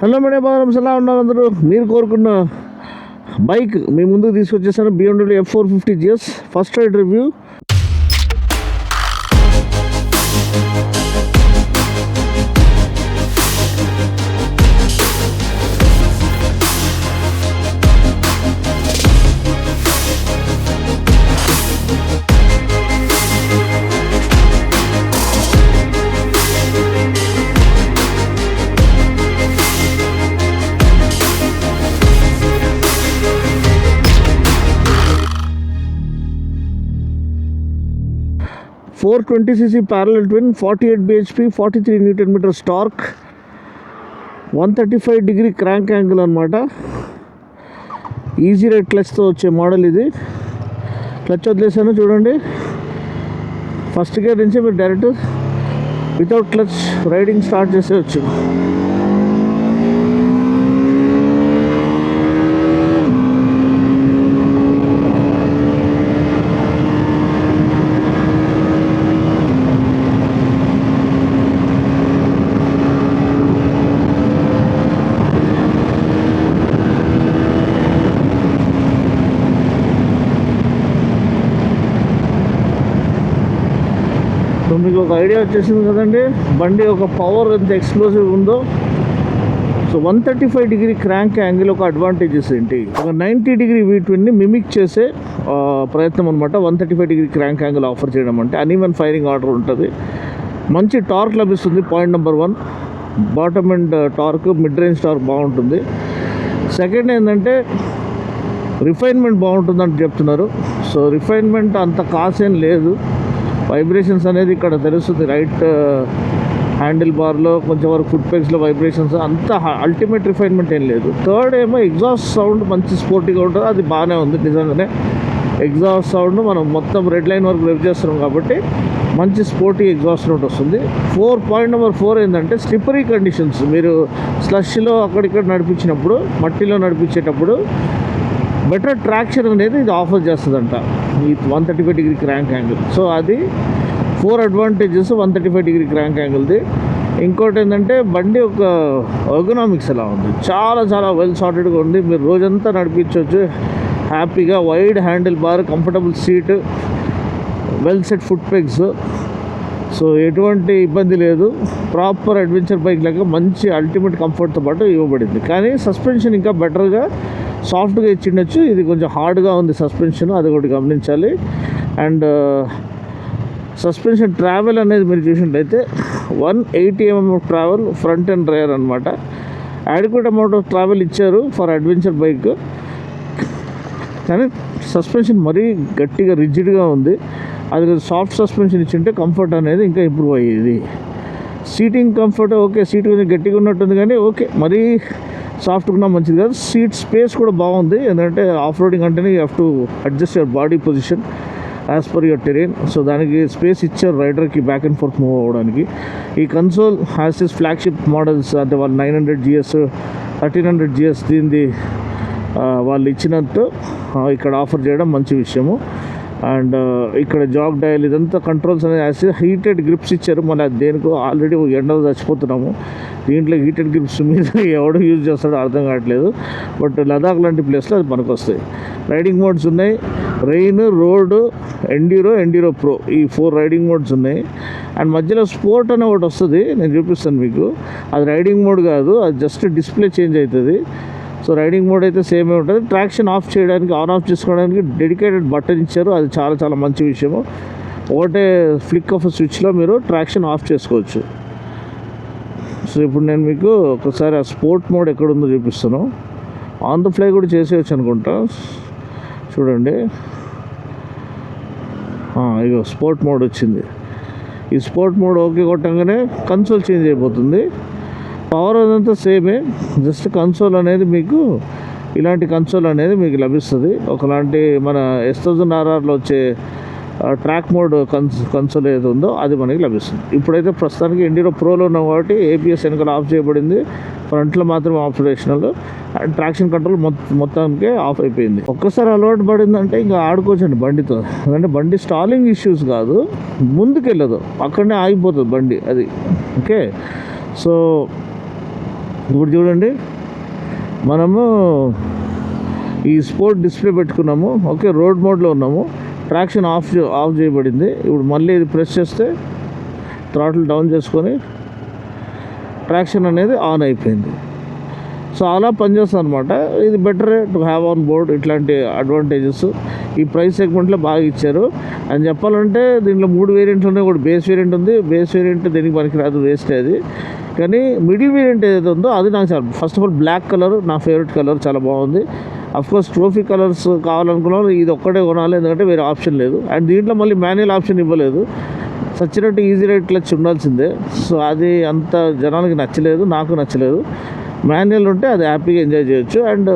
Hello madam బాగా ఎలా ఉన్నారు అందరూ? మీరు కోరుకున్న బైక్ మీ ముందుకు తీసుకొచ్చేసాను. BMW F450 GS first ride review. Four 20cc parallel twin, 48 bhp, 43 Nm torque, 135° crank angle అనమాట. ఈజీ రైడ్ క్లచ్తో వచ్చే మోడల్ ఇది. క్లచ్ వదిలేసాను చూడండి. ఫస్ట్ గేర్ నుంచి మీరు direct without clutch riding start చేసేయచ్చు. మీకు ఒక ఐడియా వచ్చేసింది కదండి, బండి ఒక పవర్ ఎంత ఎక్స్ప్లోజివ్ ఉందో. సో 135° క్రాంక్ యాంగిల్ ఒక అడ్వాంటేజెస్ ఏంటి, ఒక 90° వీటిని మిమిక్ చేసే ప్రయత్నం అనమాట. 135° క్రాంక్ యాంగిల్ ఆఫర్ చేయడం అంటే అన్ఈవెన్ ఫైరింగ్ ఆర్డర్ ఉంటుంది. మంచి టార్క్ లభిస్తుంది. Point number 1, bottom and torque, mid range torque బాగుంటుంది. సెకండ్ ఏంటంటే రిఫైన్మెంట్ బాగుంటుందని చెప్తున్నారు. సో రిఫైన్మెంట్ అంత కాసేం లేదు. వైబ్రేషన్స్ అనేది ఇక్కడ తెలుస్తుంది. రైట్ హ్యాండిల్ బార్లో కొంచెం వరకు ఫుట్ పెగ్స్లో వైబ్రేషన్స్, అంత అల్టిమేట్ రిఫైన్మెంట్ ఏం లేదు. థర్డ్ ఏమో ఎగ్జాస్ట్ సౌండ్ మంచి స్పోర్టీగా ఉంటుంది. అది బాగానే ఉంది నిజంగానే. ఎగ్జాస్ట్ సౌండ్ మనం మొత్తం రెడ్ లైన్ వరకు రివ్ చేస్తున్నాం కాబట్టి మంచి స్పోర్టీ ఎగ్జాస్ట్ సౌండ్ వస్తుంది. పాయింట్ నెంబర్ 4 ఏంటంటే స్లిప్పరీ కండిషన్స్. మీరు స్లష్లో అక్కడిక్కడ నడిపించినప్పుడు, మట్టిలో నడిపించేటప్పుడు బెటర్ ట్రాక్షన్ అనేది ఇది ఆఫర్ చేస్తుందంట ఈ 135° క్రాంక్ యాంగిల్. సో అది 4 అడ్వాంటేజెస్ 135° క్రాంక్ యాంగిల్ది. ఇంకోటి ఏంటంటే బండి ఒక ఎర్గనామిక్స్ ఎలా ఉంది, చాలా చాలా వెల్ సార్టెడ్గా ఉంది. మీరు రోజంతా నడిపించవచ్చు హ్యాపీగా. Wide handle bar, comfortable seat, well set foot pegs. So ఎటువంటి ఇబ్బంది లేదు. ప్రాపర్ అడ్వెంచర్ బైక్ లాగా మంచి అల్టిమేట్ కంఫర్ట్తో పాటు ఇవ్వబడింది. కానీ సస్పెన్షన్ ఇంకా బెటర్గా సాఫ్ట్గా ఇచ్చిండొచ్చు. ఇది కొంచెం హార్డ్గా ఉంది సస్పెన్షన్, అది ఒకటి గమనించాలి. అండ్ సస్పెన్షన్ ట్రావెల్ అనేది మీరు చూసినట్లయితే 180 mm travel front and rare అనమాట. అడిక్వేట్ అమౌంట్ ఆఫ్ ట్రావెల్ ఇచ్చారు ఫర్ అడ్వెంచర్ బైక్. కానీ సస్పెన్షన్ మరీ గట్టిగా రిజిడ్గా ఉంది. అది సాఫ్ట్ సస్పెన్షన్ ఇచ్చింటే కంఫర్ట్ అనేది ఇంకా ఇంప్రూవ్ అయ్యేది. సీటింగ్ కంఫర్ట్ ఓకే, సీట్ కొంచెం గట్టిగా ఉన్నట్టుంది కానీ ఓకే, మరీ సాఫ్ట్గా ఉన్నా మంచిది కాదు. సీట్ స్పేస్ కూడా బాగుంది. ఎందుకంటే ఆఫ్ రోడింగ్ అంటేనే you have to adjust your body position as per your terrain. So దానికి స్పేస్ ఇచ్చారు రైడర్కి బ్యాక్ అండ్ ఫోర్త్ మూవ్ అవ్వడానికి. ఈ console has is flagship models అంటే వాళ్ళు 900 GS, 1300 GS దీనిది వాళ్ళు ఇచ్చినట్టు ఇక్కడ ఆఫర్ చేయడం మంచి విషయము. అండ్ ఇక్కడ జాగ్ డయల్ ఇదంతా కంట్రోల్స్ అనేది హీటెడ్ గ్రిప్స్ ఇచ్చారు. మళ్ళీ దేనికో ఆల్రెడీ ఎండలు చచ్చిపోతున్నాము. దీంట్లో హీటెడ్ గ్రిప్స్ మీద ఎవడో యూజ్ చేస్తాడో అర్థం కావట్లేదు. బట్ లదాఖ్ లాంటి ప్లేస్లో అది పనికొస్తాయి. రైడింగ్ మోడ్స్ ఉన్నాయి, రెయిన్, రోడ్, ఎండ్యూరో ప్రో, ఈ 4 రైడింగ్ మోడ్స్ ఉన్నాయి. అండ్ మధ్యలో స్పోర్ట్ అనే ఒకటి వస్తుంది, నేను చూపిస్తాను మీకు. అది రైడింగ్ మోడ్ కాదు, అది జస్ట్ డిస్ప్లే చేంజ్ అవుతుంది. సో రైడింగ్ మోడ్ అయితే సేమే ఉంటుంది. ట్రాక్షన్ ఆఫ్ చేయడానికి, ఆన్ ఆఫ్ చేసుకోవడానికి డెడికేటెడ్ బటన్ ఇచ్చారు. అది చాలా చాలా మంచి విషయము. ఒకటే ఫ్లిక్ ఆఫ్ స్విచ్లో మీరు ట్రాక్షన్ ఆఫ్ చేసుకోవచ్చు. సో ఇప్పుడు నేను మీకు ఒకసారి ఆ స్పోర్ట్ మోడ్ ఎక్కడుందో చూపిస్తాను. ఆన్ ద ఫ్లై కూడా చేసేయచ్చు అనుకుంటా. చూడండి, ఇగో స్పోర్ట్ మోడ్ వచ్చింది. ఈ స్పోర్ట్ మోడ్ ఓకే కొట్టంగానే కన్సోల్ చేంజ్ అయిపోతుంది. పవర్ అదంతా సేమే, జస్ట్ కన్సోల్ అనేది మీకు ఇలాంటి కన్సోల్ అనేది మీకు లభిస్తుంది. ఒకలాంటి మన S1000RRలో వచ్చే ట్రాక్ మోడ్ కన్సోల్ ఏది ఉందో అది మనకి లభిస్తుంది. ఇప్పుడైతే ప్రస్తుతానికి ఎండ్యూరో ప్రోలో ఉన్నాం కాబట్టి ABS వెనకాల ఆఫ్ చేయబడింది, ఫ్రంట్లో మాత్రం ఆపరేషనల్. అండ్ ట్రాక్షన్ కంట్రోల్ మొత్తానికి ఆఫ్ అయిపోయింది. ఒక్కసారి అలవాటు పడిందంటే ఇంకా ఆడుకోవచ్చండి బండితో. ఎందుకంటే బండి స్టాలింగ్ ఇష్యూస్ కాదు, ముందుకెళ్ళదు, అక్కడనే ఆగిపోతుంది బండి అది. ఓకే, సో ఇప్పుడు చూడండి, మనము ఈ స్పోర్ట్ డిస్ప్లే పెట్టుకున్నాము. ఓకే, రోడ్ మోడ్లో ఉన్నాము. ట్రాక్షన్ ఆఫ్ చేయబడింది. ఇప్పుడు మళ్ళీ ఇది ప్రెస్ చేస్తే థ్రాటిల్ డౌన్ చేసుకొని ట్రాక్షన్ అనేది ఆన్ అయిపోయింది. సో అలా పనిచేస్తుంది అనమాట. ఇది better to have on board. ఇట్లాంటి అడ్వాంటేజెస్ ఈ ప్రైస్ సెగ్మెంట్లో బాగా ఇచ్చారు. అని చెప్పాలంటే దీంట్లో 3 వేరియంట్లు ఉన్నాయి. ఒకటి బేస్ వేరియంట్ ఉంది. బేస్ వేరియంట్ దేనికి పనికిరాదు, వేస్ట్ అది. కానీ మిడిల్ వేరియంట్ ఏదైతే ఉందో అది నాకు చాలా, first of all black colour నా ఫేవరెట్ కలర్, చాలా బాగుంది. అఫ్కోర్స్ ట్రోఫీ కలర్స్ కావాలనుకున్నాను, ఇది ఒక్కటే కొనాలి, ఎందుకంటే వేరే ఆప్షన్ లేదు. అండ్ దీంట్లో మళ్ళీ మాన్యువల్ ఆప్షన్ ఇవ్వలేదు. సచ్చినట్టు ఈజీ రైడ్ క్లచ్ ఉండాల్సిందే. సో అది అంత జనాలకి నచ్చలేదు, నాకు నచ్చలేదు. మాన్యువల్ ఉంటే అది హ్యాపీగా ఎంజాయ్ చేయొచ్చు. అండ్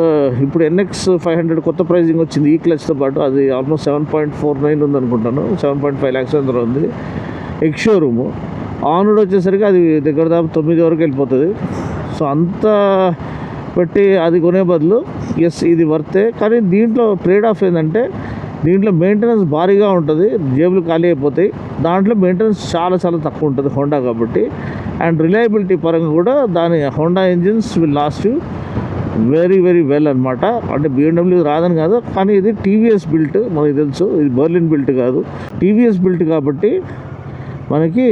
ఇప్పుడు NX 500 కొత్త ప్రైజింగ్ వచ్చింది ఈ క్లచ్తో పాటు. అది ఆల్మోస్ట్ 7.49 ఉంది అనుకుంటాను, 7.5 lakhs అందులో ఉంది. ఎక్స్ షోరూము ఆనుడ్ వచ్చేసరికి అది దగ్గర దాకా 9 వరకు వెళ్ళిపోతుంది. సో అంత పెట్టి అది కొనే బదులు ఇది వర్తే. కానీ దీంట్లో ట్రేడ్ ఆఫ్ ఏంటంటే దీంట్లో మెయింటెనెన్స్ భారీగా ఉంటుంది, జేబులు ఖాళీ అయిపోతాయి. దాంట్లో మెయింటెనెన్స్ చాలా చాలా తక్కువ ఉంటుంది హోండా కాబట్టి. అండ్ రిలయబిలిటీ పరంగా కూడా దాని Honda engines will last you very very well అనమాట. అంటే BMW రాదని కాదు, కానీ ఇది TVS బిల్ట్, మనకి తెలుసు. ఇది బర్లిన్ బిల్ట్ కాదు, TVS బిల్ట్ కాబట్టి మనకి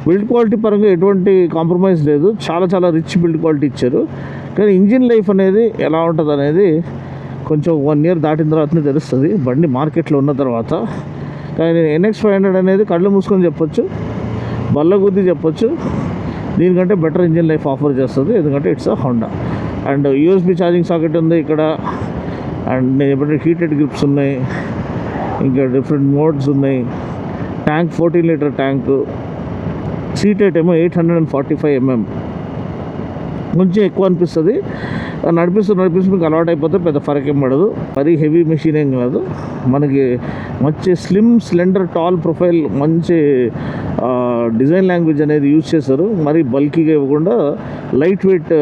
బిల్డ్ క్వాలిటీ పరంగా ఎటువంటి కాంప్రమైజ్ లేదు. చాలా చాలా రిచ్ బిల్డ్ క్వాలిటీ ఇచ్చారు. కానీ ఇంజిన్ లైఫ్ అనేది ఎలా ఉంటుంది అనేది కొంచెం 1 year దాటిన తర్వాతనే తెలుస్తుంది, బండి మార్కెట్లో ఉన్న తర్వాత. కానీ NX 500 అనేది కళ్ళు మూసుకొని చెప్పొచ్చు, బల్ల గుద్ది చెప్పొచ్చు, దీనికంటే బెటర్ ఇంజిన్ లైఫ్ ఆఫర్ చేస్తుంది. ఎందుకంటే it's a Honda. And USB charging socket ఉంది ఇక్కడ. అండ్ నేను ఎప్పుడైతే హీటెడ్ గ్రిప్స్ ఉన్నాయి, ఇంకా డిఫరెంట్ మోడ్స్ ఉన్నాయి. Tank 14 litre tank. Seat height ఏమో 845 mm, కొంచెం ఎక్కువ అనిపిస్తుంది. నడిపిస్తూ మీకు అలవాటు అయిపోతే పెద్ద ఫరక్ ఏం పడదు. మరీ హెవీ మెషిన్ ఏం కాదు. మనకి మంచి స్లిమ్ స్లెండర్ టాల్ ప్రొఫైల్, మంచి డిజైన్ లాంగ్వేజ్ అనేది యూజ్ చేశారు. మరీ బల్కీగా ఇవ్వకుండా లైట్ వెయిట్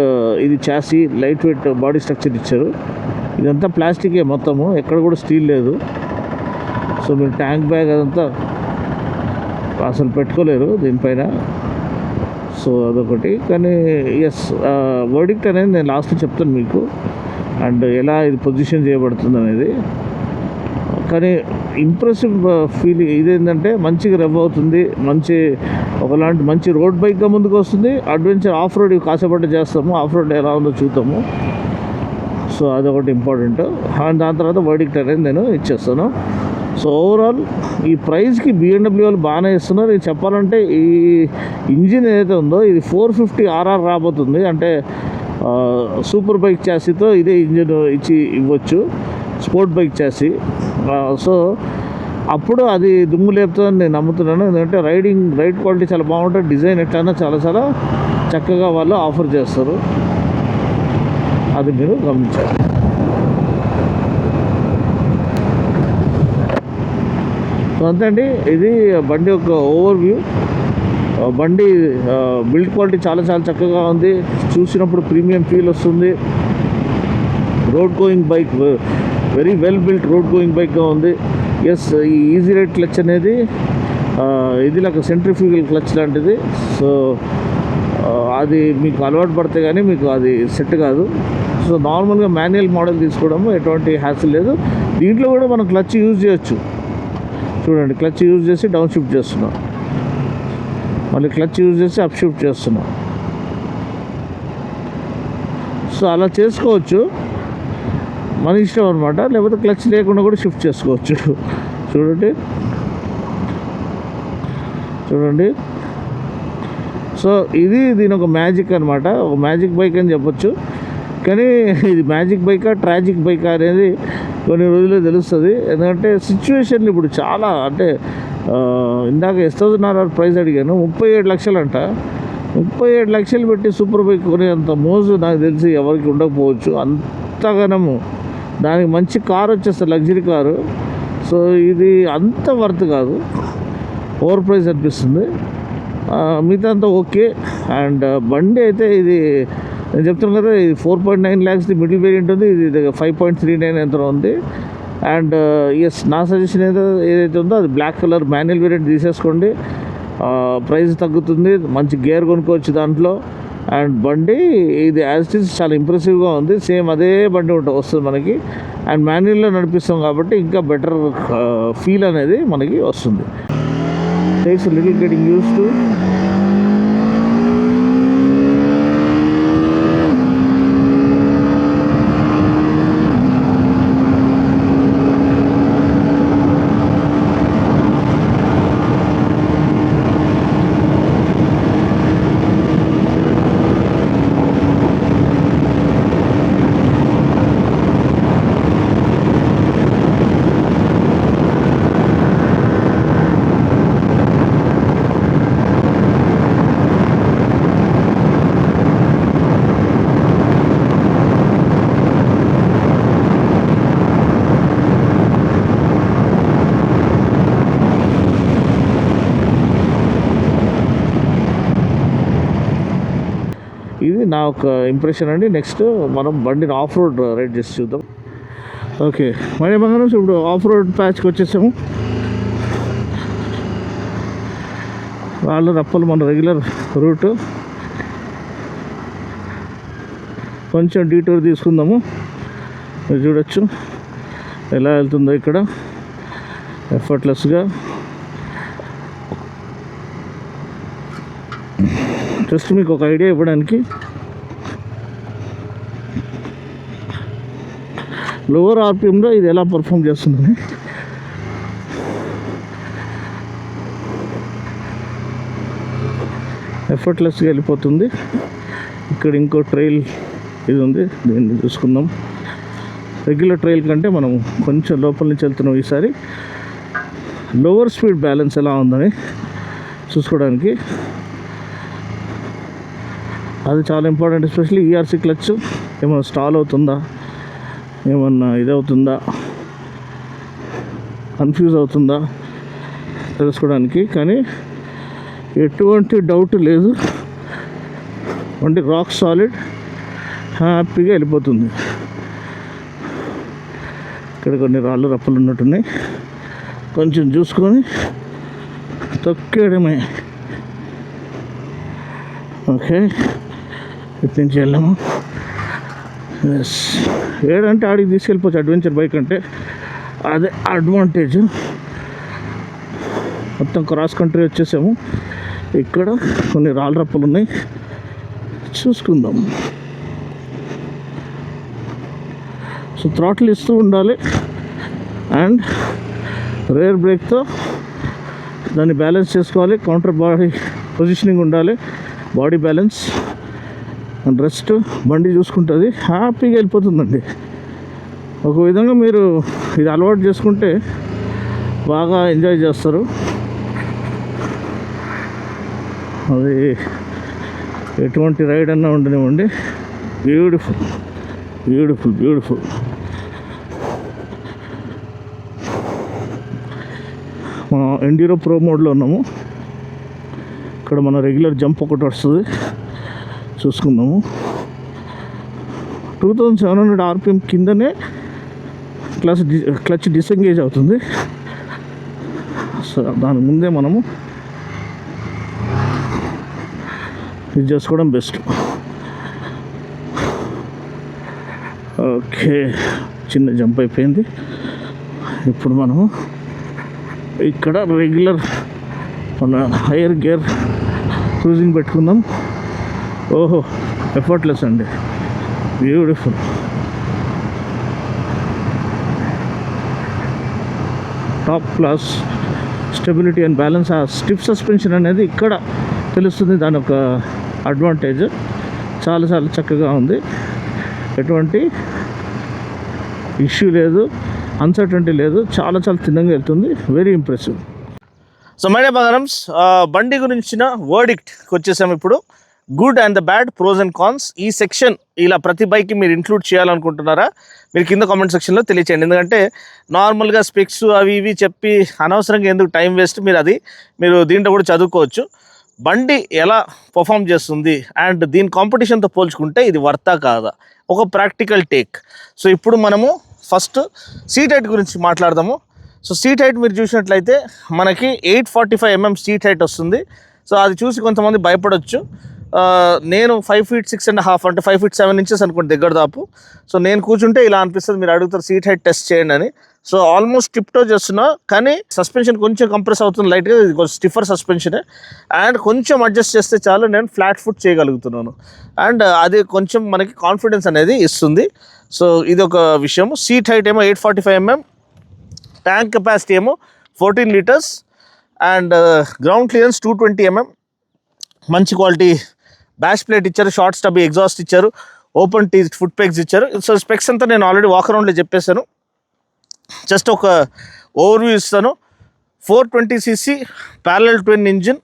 ఇది chassis, light weight body structure ఇచ్చారు. ఇదంతా ప్లాస్టికే మొత్తము, ఎక్కడ కూడా స్టీల్ లేదు. సో మీరు ట్యాంక్ బ్యాగ్ అదంతా అసలు పెట్టుకోలేరు దీనిపైన. సో అదొకటి. కానీ వర్డిక్ట్ అనేది నేను లాస్ట్లో చెప్తాను మీకు, అండ్ ఎలా ఇది పొజిషన్ చేయబడుతుంది అనేది. కానీ ఇంప్రెసివ్ ఫీలింగ్ ఇదేంటంటే మంచిగా రెవ్ అవుతుంది, ఒకలాంటి మంచి రోడ్ బైక్గా ముందుకు వస్తుంది. అడ్వెంచర్ ఆఫ్ రోడ్ కాసేపట్టు చేస్తాము, ఆఫ్ రోడ్ ఎలా ఉందో చూద్దాము. సో అదొకటి ఇంపార్టెంట్. అండ్ దాని తర్వాత వర్డిక్ట్ అనేది నేను ఇచ్చేస్తాను. సో ఓవరాల్ ఈ ప్రైస్కి BMW వాళ్ళు బాగానే ఇస్తున్నారు. ఇది చెప్పాలంటే ఈ ఇంజిన్ ఏదైతే ఉందో ఇది 450 RR రాబోతుంది. అంటే సూపర్ బైక్ చాసీతో ఇదే ఇంజిన్ ఇవ్వచ్చు, స్పోర్ట్ బైక్ చాసీ. సో అప్పుడు అది దుమ్ము లేపుతుందని నేను నమ్ముతున్నాను. ఎందుకంటే రైడ్ క్వాలిటీ చాలా బాగుంటుంది, డిజైన్ ఎట్లయినా చాలా చాలా చక్కగా వాళ్ళు ఆఫర్ చేస్తారు. అది మీరు గమనించాలి. సో అంతే అండి, ఇది బండి యొక్క ఓవర్వ్యూ. బండి బిల్డ్ క్వాలిటీ చాలా చాలా చక్కగా ఉంది. చూసినప్పుడు ప్రీమియం ఫీల్ వస్తుంది. Road going bike, very well built road going బైక్గా ఉంది. ఈ ఈజీ రైడ్ క్లచ్ అనేది ఇది like సెంట్రిఫ్యూగల్ క్లచ్ లాంటిది. సో అది మీకు అలవాటు పడితే కానీ మీకు అది సెట్ కాదు. సో నార్మల్గా మాన్యువల్ మోడల్ తీసుకోవడము ఎటువంటి హ్యాసిల్ లేదు. దీంట్లో కూడా మనం క్లచ్ యూజ్ చేయొచ్చు. చూడండి, క్లచ్ యూజ్ చేసి డౌన్ షిఫ్ట్ చేస్తున్నాం, మళ్ళీ క్లచ్ యూజ్ చేసి అప్ షిఫ్ట్ చేస్తున్నాం. సో అలా చేసుకోవచ్చు, మన ఇష్టం అనమాట. లేకపోతే క్లచ్ లేకుండా కూడా షిఫ్ట్ చేసుకోవచ్చు. చూడండి. సో దీని ఒక మ్యాజిక్ అనమాట, ఒక మ్యాజిక్ బైక్ అని చెప్పొచ్చు. కానీ ఇది మ్యాజిక్ బైకా ట్రాజిక్ బైకా అనేది కొన్ని రోజుల్లో తెలుస్తుంది. ఎందుకంటే సిచ్యువేషన్లు ఇప్పుడు చాలా, అంటే ఇందాక $1,000 ప్రైస్ అడిగాను, 37 లక్షలు అంట. 37 లక్షలు పెట్టి సూపర్ బైక్ కొనేంత మోజు నాకు తెలిసి ఎవరికి ఉండకపోవచ్చు, అంతగానము. దానికి మంచి కారు వచ్చేస్తుంది, లగ్జరీ కారు. సో ఇది అంత వర్త్ కాదు, ఓవర్ ప్రైస్ అనిపిస్తుంది. మిగతా అంతా ఓకే. అండ్ బండి అయితే ఇది నేను చెప్తున్నాను కదా, ఇది 4.9 lakhs మిడిల్ వేరియంట్ ఉంది, ఇది 5.39 ఎంత ఉంది. అండ్ నా సజెషన్ ఏదైతే ఉందో అది బ్లాక్ కలర్ మాన్యువల్ వేరియంట్ తీసేసుకోండి. ప్రైస్ తగ్గుతుంది, మంచి గేర్ కొనుక్కోవచ్చు దాంట్లో. అండ్ బండి ఇది యాజ్ ఇట్ ఈస్ చాలా ఇంప్రెసివ్గా ఉంది. సేమ్ అదే బండి వస్తుంది మనకి. అండ్ మాన్యువల్లో నడిపిస్తాం కాబట్టి ఇంకా బెటర్ ఫీల్ అనేది మనకి వస్తుంది. Takes little getting use to. ఇది నా ఒక ఇంప్రెషన్ అండి. నెక్స్ట్ మనం బండిని ఆఫ్ రోడ్ రైడ్ చేసి చూద్దాం. ఓకే, మరి మనం ఇప్పుడు ఆఫ్ రోడ్ ప్యాచ్కి వచ్చేసాము. వాళ్ళు రప్పలు మన రెగ్యులర్ రూటు కొంచెం డీటూర్ తీసుకుందాము. మీరు చూడొచ్చు ఎలా వెళ్తుందో ఇక్కడ ఎఫర్ట్లెస్గా. జస్ట్ మీకు ఒక ఐడియా ఇవ్వడానికి, లోవర్ ఆర్పిఎంలో ఇది ఎలా పర్ఫామ్ చేస్తుందని. ఎఫర్ట్లెస్గా వెళ్ళిపోతుంది. ఇక్కడ ఇంకో ట్రైల్ ఇది ఉంది, దీన్ని చూసుకుందాం. రెగ్యులర్ ట్రైల్ కంటే మనం కొంచెం లోపల నుంచి వెళ్తున్నాం ఈసారి. లోవర్ స్పీడ్ బ్యాలెన్స్ ఎలా ఉందని చూసుకోవడానికి అది చాలా ఇంపార్టెంట్. ఎస్పెషల్లీ ఈఆర్సీ క్లచ్ ఏమైనా స్టాల్ అవుతుందా, ఏమన్నా ఇదవుతుందా, కన్ఫ్యూజ్ అవుతుందా తెలుసుకోవడానికి. కానీ ఎటువంటి డౌట్ లేదు, వంటి రాక్ సాలిడ్ హ్యాపీగా వెళ్ళిపోతుంది. ఇక్కడ కొన్ని రాళ్ళు రప్పలు ఉన్నట్టున్నాయి, కొంచెం చూసుకొని తొక్కేయడమే. ఓకే, ఇటు నుంచి వెళ్ళాము. ఎస్, ఏడంటే ఆడికి తీసుకెళ్ళిపోవచ్చు. అడ్వెంచర్ బైక్ అంటే అదే అడ్వాంటేజ్. మొత్తం క్రాస్ కంట్రీ వచ్చేసాము. ఇక్కడ కొన్ని రాళ్ళ రప్పలు ఉన్నాయి, చూసుకుందాం. సో థ్రాటిల్ ఇస్తూ ఉండాలి అండ్ రేర్ బ్రేక్తో దాన్ని బ్యాలెన్స్ చేసుకోవాలి. కౌంటర్ బాడీ పొజిషనింగ్ ఉండాలి, బాడీ బ్యాలెన్స్ అండ్ రెస్ట్ బండి చూసుకుంటుంది. హ్యాపీగా వెళ్ళిపోతుందండి. ఒక విధంగా మీరు ఇది అలవాటు చేసుకుంటే బాగా ఎంజాయ్ చేస్తారు. అది ఎటువంటి రైడ్ అన్నా ఉండనివ్వండి, బ్యూటిఫుల్ బ్యూటిఫుల్ బ్యూటిఫుల్. మనం ఎండ్యూరో ప్రో మోడ్లో ఉన్నాము. ఇక్కడ మన రెగ్యులర్ జంప్ ఒకటి వస్తుంది, చూసుకుందాము. 2700 ఆర్పిఎం కిందనే క్లచ్ డిసెంగేజ్ అవుతుంది. సో దాని ముందే మనము ఇది చేసుకోవడం బెస్ట్. ఓకే, చిన్న జంప్ అయిపోయింది. ఇప్పుడు మనము ఇక్కడ రెగ్యులర్ మన హైయర్ గేర్ క్రూజింగ్ పెట్టుకుందాం. ఓహో, ఎఫర్ట్లెస్ అండి, beautiful. Top class stability and balance. ఆ స్టిఫ్ సస్పెన్షన్ అనేది ఇక్కడ తెలుస్తుంది, దాని ఒక అడ్వాంటేజ్. చాలా చాలా చక్కగా ఉంది, ఎటువంటి ఇష్యూ లేదు, అన్సర్టనిటీ లేదు, చాలా చాలా తిన్నంగా వెళ్తుంది. Very impressive. సో మై బంగారమ్స్, బండి గురించిన వర్డిక్ట్కి వచ్చేసాము ఇప్పుడు. Good and the bad, pros and cons. ఈ సెక్షన్ ఇలా ప్రతి బైక్కి మీరు ఇంక్లూడ్ చేయాలనుకుంటున్నారా? మీరు కింద కామెంట్ సెక్షన్లో తెలియచేయండి. ఎందుకంటే నార్మల్గా స్పెక్స్ అవి ఇవి చెప్పి అనవసరంగా ఎందుకు టైం వేస్ట్, మీరు దీంట్లో కూడా చదువుకోవచ్చు. బండి ఎలా పర్ఫామ్ చేస్తుంది అండ్ దీని కాంపిటీషన్తో పోల్చుకుంటే ఇది వర్తా కాదా, ఒక ప్రాక్టికల్ టేక్. సో ఇప్పుడు మనము ఫస్ట్ సీట్ హైట్ గురించి మాట్లాడదాము. సో సీట్ హైట్ మీరు చూసినట్లయితే మనకి 845 mm సీట్ హైట్ వస్తుంది. సో అది చూసి కొంతమంది భయపడవచ్చు. నేను 5 feet 6.5 అంటే 5 feet 7 inches అనుకోండి దగ్గర దాపు. సో నేను కూర్చుంటే ఇలా అనిపిస్తుంది. మీరు అడుగుతారు సీట్ హైట్ టెస్ట్ చేయండి అని. సో ఆల్మోస్ట్ టిప్టో చేస్తున్నా, కానీ సస్పెన్షన్ కొంచెం కంప్రెస్ అవుతుంది లైట్గా. ఇది కొంచెం స్టిఫర్ సస్పెన్షనే, అండ్ కొంచెం అడ్జస్ట్ చేస్తే చాలు నేను ఫ్లాట్ ఫుట్ చేయగలుగుతున్నాను. అండ్ అది కొంచెం మనకి కాన్ఫిడెన్స్ అనేది ఇస్తుంది. సో ఇది ఒక విషయం. సీట్ హైట్ ఏమో 845 mm, ట్యాంక్ కెపాసిటీ ఏమో 14 liters, and ground clearance 220 mm. మంచి క్వాలిటీ బ్యాష్ ప్లేట్ ఇచ్చారు, షార్ట్ స్టబ్ ఎగ్జాస్ట్ ఇచ్చారు, ఓపెన్ టీ ఫుట్ పెగ్స్ ఇచ్చారు. సో స్పెక్స్ అంతా నేను ఆల్రెడీ వాక్ అరౌండ్లో చెప్పేశాను. జస్ట్ ఒక ఓవర్వ్యూ ఇస్తాను. 420cc parallel twin engine,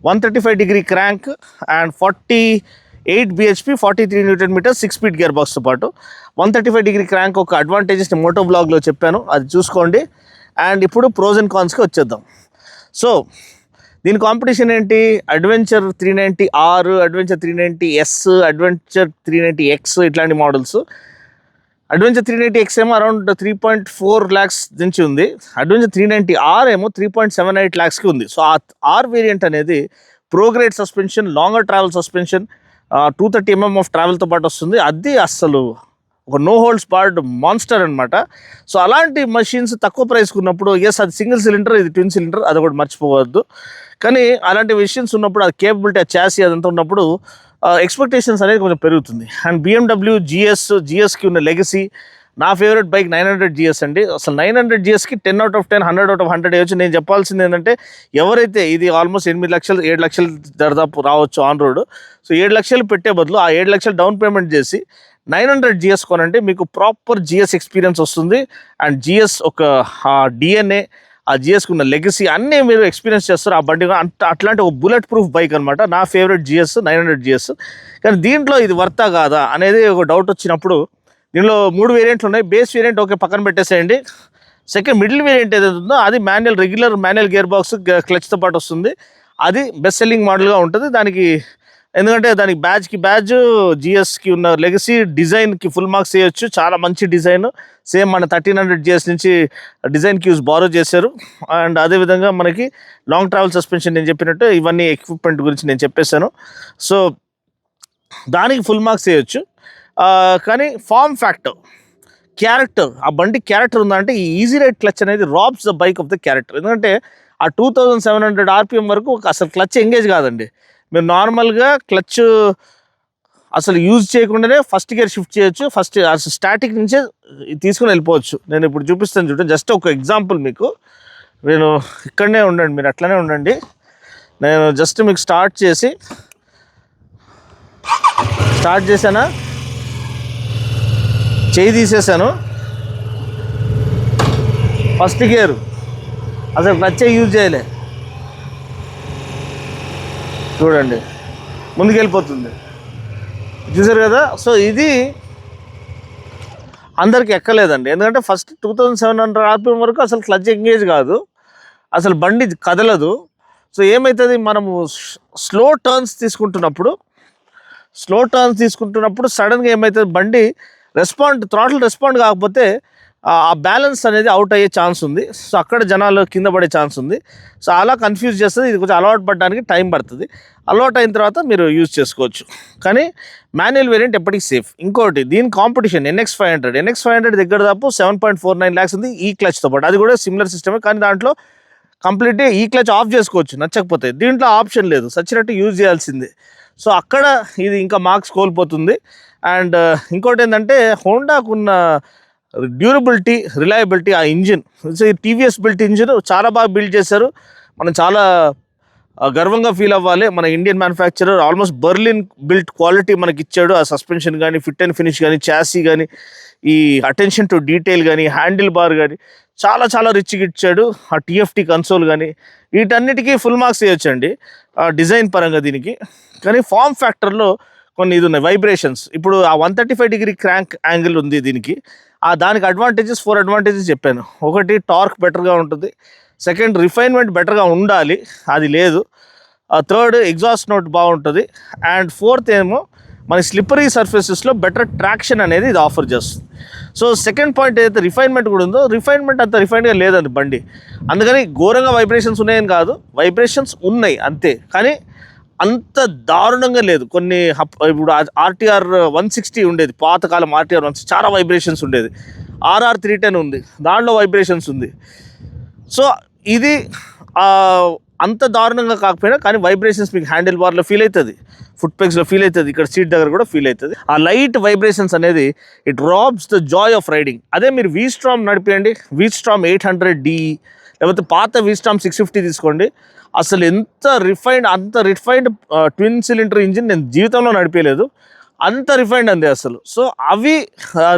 135° crank, and 48 bhp, 43 Nm 6-speed gear బాక్స్తో పాటు 135° క్రాంక్ ఒక అడ్వాంటేజెస్ని మోటో బ్లాగ్లో చెప్పాను, అది చూసుకోండి. అండ్ ఇప్పుడు ప్రోస్ అండ్ కాన్స్కి వచ్చేద్దాం. సో దీని కాంపిటీషన్ ఏంటి? Adventure 390R, adventure 390S, adventure 390X ఇట్లాంటి మోడల్స్. అడ్వెంచర్ 390X ఏమో అరౌండ్ 3.4 lakhs నుంచి ఉంది. అడ్వెంచర్ 390R ఏమో 3.78 lakhsకి ఉంది. సో ఆ ఆర్ వేరియంట్ అనేది prograde suspension, longer travel suspension, 230 mm off ట్రావెల్తో పాటు వస్తుంది. అది అస్సలు ఒక నో హోల్డ్స్ బార్డ్ మాన్స్టర్ అనమాట. సో అలాంటి మషిన్స్ తక్కువ ప్రైస్కి ఉన్నప్పుడు, ఎస్ అది సింగిల్ సిలిండర్, ఇది ట్విన్ సిలిండర్, అది కూడా మర్చిపోవద్దు. కానీ అలాంటి మెషిన్స్ ఉన్నప్పుడు, అది కేపబిలిటీ, ఆ చాసీ అదంతా ఉన్నప్పుడు ఎక్స్పెక్టేషన్స్ అనేది కొంచెం పెరుగుతుంది. అండ్ BMW GSకి ఉన్న లెగసీ, నా ఫేవరెట్ బైక్ 900 GS అండి. అసలు 900 GSకి 10 out of 10, 100 out of 100 వేయచ్చు. నేను చెప్పాల్సింది ఏంటంటే, ఎవరైతే ఇది ఆల్మోస్ట్ 8 లక్షలు 7 లక్షలు దాదాపు రావచ్చు ఆన్ రోడ్. సో 7 లక్షలు పెట్టే బదులు ఆ 7 లక్షలు డౌన్ పేమెంట్ చేసి 900 GS కొనండి, మీకు ప్రాపర్ GS ఎక్స్పీరియన్స్ వస్తుంది. అండ్ GS ఒక DNA, ఆ GSకి ఉన్న లెగసీ అన్నీ మీరు ఎక్స్పీరియన్స్ చేస్తారు ఆ బండి. అట్లాంటి ఒక బుల్లెట్ ప్రూఫ్ బైక్ అనమాట నా ఫేవరెట్ GS 900 GS. కానీ దీంట్లో ఇది వర్తా కాదా అనేది ఒక డౌట్ వచ్చినప్పుడు, దీనిలో 3 వేరియంట్లు ఉన్నాయి. బేస్ వేరియంట్ ఓకే పక్కన పెట్టేసేయండి. సెకండ్ మిడిల్ వేరియంట్ ఏదైతే ఉందో అది రెగ్యులర్ మాన్యువల్ గేర్ బాక్స్ క్లచ్తో పాటు వస్తుంది. అది బెస్ట్ సెల్లింగ్ మోడల్గా ఉంటుంది. దానికి ఎందుకంటే దానికి బ్యాడ్జ్ GSకి ఉన్న లెగసీ, డిజైన్కి ఫుల్ మార్క్స్ వేయచ్చు. చాలా మంచి డిజైన్, సేమ్ మన 1300 GS నుంచి డిజైన్ క్యూస్ బారో చేశారు. అండ్ అదేవిధంగా మనకి లాంగ్ ట్రావెల్ సస్పెన్షన్ నేను చెప్పినట్టు ఇవన్నీ ఎక్విప్మెంట్ గురించి నేను చెప్పేశాను. సో దానికి ఫుల్ మార్క్స్ వేయచ్చు. కానీ ఫార్మ్ ఫ్యాక్టర్, క్యారెక్టర్, ఆ బండి క్యారెక్టర్ ఉందంటే ఈ ఈజీ రైడ్ క్లచ్ అనేది robs the bike of the character. ఎందుకంటే ఆ 2700 RPM వరకు అసలు క్లచ్ ఎంగేజ్ కాదండి. మీరు నార్మల్గా క్లచ్ అసలు యూజ్ చేయకుండానే ఫస్ట్ గేర్ షిఫ్ట్ చేయొచ్చు. ఫస్ట్ స్టాటిక్ నుంచే తీసుకుని వెళ్ళిపోవచ్చు. నేను ఇప్పుడు చూపిస్తాను చూడండి, జస్ట్ ఒక ఎగ్జాంపుల్ మీకు. నేను ఇక్కడనే ఉండండి, మీరు అట్లనే ఉండండి. నేను జస్ట్ మీకు స్టార్ట్ చేశానా, చేయి తీసేసాను, ఫస్ట్ గేరు అసలు క్లచ్చే యూజ్ చేయలే, చూడండి ముందుకెళ్ళిపోతుంది, చూసారు కదా. సో ఇది అందరికి ఎక్కలేదండి, ఎందుకంటే ఫస్ట్ 2700 RPM వరకు అసలు క్లచ్ ఎంగేజ్ కాదు, అసలు బండి కదలదు. సో ఏమవుతుంది, మనము స్లో టర్న్స్ తీసుకుంటున్నప్పుడు సడన్గా ఏమవుతుంది, బండి థ్రాటిల్ రెస్పాండ్ కాకపోతే ఆ బ్యాలెన్స్ అనేది అవుట్ అయ్యే ఛాన్స్ ఉంది. సో అక్కడ జనాలు కింద పడే ఛాన్స్ ఉంది. సో అలా కన్ఫ్యూజ్ చేస్తుంది. ఇది కొంచెం అలవాటు పడడానికి టైం పడుతుంది. అలవాటు అయిన తర్వాత మీరు యూజ్ చేసుకోవచ్చు. కానీ మాన్యువల్ వేరియంట్ ఎప్పటికీ సేఫ్. ఇంకోటి దీని కాంపిటీషన్ NX500 దగ్గర దాపు 7.49 lakhs ఉంది ఈ క్లచ్తో పాటు. అది కూడా సిమిలర్ సిస్టమే, కానీ దాంట్లో కంప్లీట్గా ఈ క్లచ్ ఆఫ్ చేసుకోవచ్చు నచ్చకపోతే. దీంట్లో ఆప్షన్ లేదు, సచ్చినట్టు యూజ్ చేయాల్సిందే. సో అక్కడ ఇది ఇంకా మార్క్స్ కోల్పోతుంది. అండ్ ఇంకోటి ఏంటంటే హోండాకున్న డ్యూరబిలిటీ, రిలయబిలిటీ, ఆ ఇంజిన్, TVS బిల్ట్ ఇంజిన్ చాలా బాగా బిల్డ్ చేశారు. మనం చాలా గర్వంగా ఫీల్ అవ్వాలి. మన Indian manufacturer almost Berlin built quality మనకి ఇచ్చాడు. ఆ సస్పెన్షన్ కానీ, ఫిట్ అండ్ ఫినిష్ కానీ, చాసీ కానీ, ఈ అటెన్షన్ టు డీటెయిల్ కానీ, హ్యాండిల్ బార్ కానీ చాలా చాలా రిచ్గా ఇచ్చాడు. ఆ TFT కన్సోల్ కానీ, వీటన్నిటికీ ఫుల్ మార్క్స్ వేయొచ్చండి డిజైన్ పరంగా దీనికి. కానీ ఫార్మ్ ఫ్యాక్టర్లో కొన్ని ఇది ఉన్నాయి, వైబ్రేషన్స్. ఇప్పుడు ఆ 135° క్రాంక్ యాంగిల్ ఉంది దీనికి. దానికి 4 అడ్వాంటేజెస్ చెప్పాను. ఒకటి, టార్క్ బెటర్గా ఉంటుంది. సెకండ్, రిఫైన్మెంట్ బెటర్గా ఉండాలి, అది లేదు. థర్డ్, ఎగ్జాస్ట్ నోట్ బాగుంటుంది. అండ్ ఫోర్త్ ఏమో మన స్లిప్పరీ సర్ఫేసెస్లో బెటర్ ట్రాక్షన్ అనేది ఇది ఆఫర్ చేస్తుంది. సో సెకండ్ పాయింట్ ఏదైతే రిఫైన్మెంట్ కూడా ఉందో, రిఫైన్మెంట్ అంత రిఫైన్డ్గా లేదండి బండి. అందుకని ఘోరంగా వైబ్రేషన్స్ ఉన్నాయని కాదు, వైబ్రేషన్స్ ఉన్నాయి అంతే, కానీ అంత దారుణంగా లేదు. కొన్ని ఇప్పుడు ఆర్టీఆర్ 160 ఉండేది, పాతకాలం ఆర్టీఆర్ 160 చాలా వైబ్రేషన్స్ ఉండేది. RR 310 ఉంది, దాంట్లో వైబ్రేషన్స్ ఉంది. సో ఇది అంత దారుణంగా కాకపోయినా కానీ వైబ్రేషన్స్ మీకు హ్యాండిల్ బార్లో ఫీల్ అవుతుంది, ఫుట్ పెగ్స్లో ఫీల్ అవుతుంది, ఇక్కడ సీట్ దగ్గర కూడా ఫీల్ అవుతుంది. ఆ లైట్ వైబ్రేషన్స్ అనేది it robs the Joy of riding. అదే మీరు వీస్ట్రామ్ నడిపియండి, వీస్ట్రామ్ 800D లేకపోతే పాత వీస్ట్రామ్ 650 తీసుకోండి, అసలు అంత రిఫైన్డ్ ట్విన్ సిలిండర్ ఇంజిన్ నేను జీవితంలో నడిపేయలేదు, అంత రిఫైన్డ్ అంది అసలు. సో అవి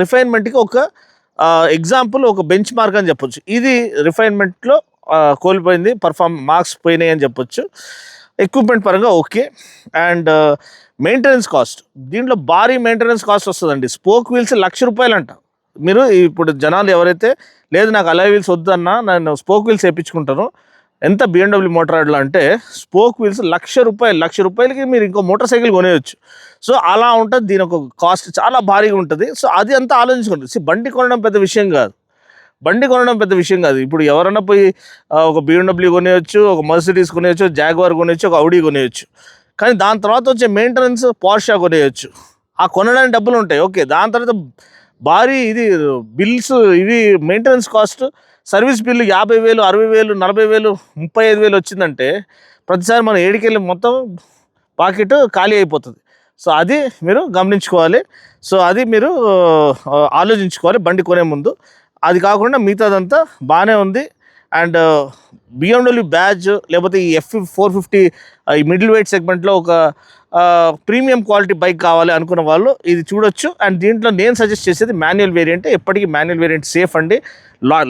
రిఫైన్మెంట్కి ఒక ఎగ్జాంపుల్, ఒక బెంచ్ మార్క్ అని చెప్పొచ్చు. ఇది రిఫైన్మెంట్లో కోల్పోయింది, మార్క్స్ పోయినాయి అని చెప్పొచ్చు. ఎక్విప్మెంట్ పరంగా ఓకే. అండ్ మెయింటెనెన్స్ కాస్ట్, దీంట్లో భారీ మెయింటెనెన్స్ కాస్ట్ వస్తుందండి. స్పోక్ వీల్స్ ₹1,00,000 అంట. మీరు ఇప్పుడు జనాలు ఎవరైతే లేదు నాకు అలాయ్ వీల్స్ వద్దన్నా నేను స్పోక్ వీల్స్ వేయించుకుంటాను, ఎంత BMW మోటార్లో అంటే స్పోక్ వీల్స్ ₹1,00,000కి మీరు ఇంకో మోటార్ సైకిల్ కొనేయచ్చు. సో అలా ఉంటుంది, దీని ఒక కాస్ట్ చాలా భారీగా ఉంటుంది. సో అది అంతా ఆలోచించుకోండి. బండి కొనడం పెద్ద విషయం కాదు, ఇప్పుడు ఎవరన్నా పోయి ఒక BMW కొనేయచ్చు, ఒక మర్సిడీస్ కొనేయచ్చు, జాగ్వార్ కొనేయచ్చు, ఒక Audi కొనేయచ్చు, కానీ దాని తర్వాత వచ్చే మెయింటెనెన్స్ Porsche కొనేయచ్చు. ఆ కొనడానికి డబ్బులు ఉంటాయి ఓకే, దాని తర్వాత భారీ ఇది బిల్స్, ఇవి మెయింటెనెన్స్ కాస్ట్, సర్వీస్ బిల్లు 50,000, 60,000, 40,000, 35,000 వచ్చిందంటే ప్రతిసారి మనం ఏడికెళ్ళి మొత్తం పాకెట్ ఖాళీ అయిపోతుంది. సో అది మీరు గమనించుకోవాలి. సో అది మీరు ఆలోచించుకోవాలి బండి కొనే ముందు. అది కాకుండా మిగతాదంతా బాగానే ఉంది. అండ్ BMW బ్యాడ్జ్ లేకపోతే ఈ F450 ఈ మిడిల్ వెయిట్ సెగ్మెంట్లో ఒక ప్రీమియం క్వాలిటీ బైక్ కావాలి అనుకున్న వాళ్ళు ఇది చూడొచ్చు. అండ్ దీంట్లో నేను సజెస్ట్ చేసేది మాన్యువల్ వేరియంటే. ఎప్పటికీ మాన్యువల్ వేరియంట్ సేఫ్ అండి,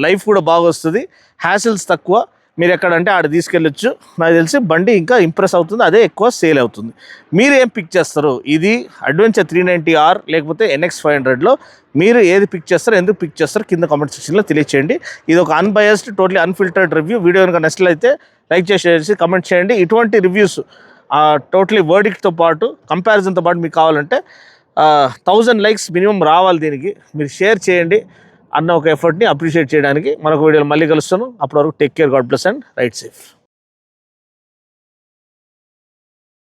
లైఫ్ కూడా బాగా వస్తుంది, హ్యాసిల్స్ తక్కువ, మీరు ఎక్కడంటే ఆడ తీసుకెళ్ళొచ్చు. నాకు తెలిసి బండి ఇంకా ఇంప్రెస్ అవుతుంది, అదే ఎక్కువ సేల్ అవుతుంది. మీరు ఏం పిక్ చేస్తారు, ఇది అడ్వెంచర్ 390R లేకపోతే NX 500లో మీరు ఏది పిక్ చేస్తారు, ఎందుకు పిక్ చేస్తారు, కింద కామెంట్ సెక్షన్లో తెలియచేయండి. ఇది ఒక unbiased, totally unfiltered review. Video కనుక నచ్చినట్లయితే లైక్ చేసి కమెంట్ చేయండి. ఇటువంటి రివ్యూస్ టోటలీ వర్డిక్ట్తో పాటు కంపారిజన్తో పాటు మీకు కావాలంటే 1000 లైక్స్ మినిమం రావాలి. దీనికి మీరు షేర్ చేయండి అన్న ఒక ఎఫర్ట్ని అప్రిషియేట్ చేయడానికి. మరొక వీడియోలో మళ్ళీ కలుస్తాను. అప్పటి వరకు take care, God bless and ride safe.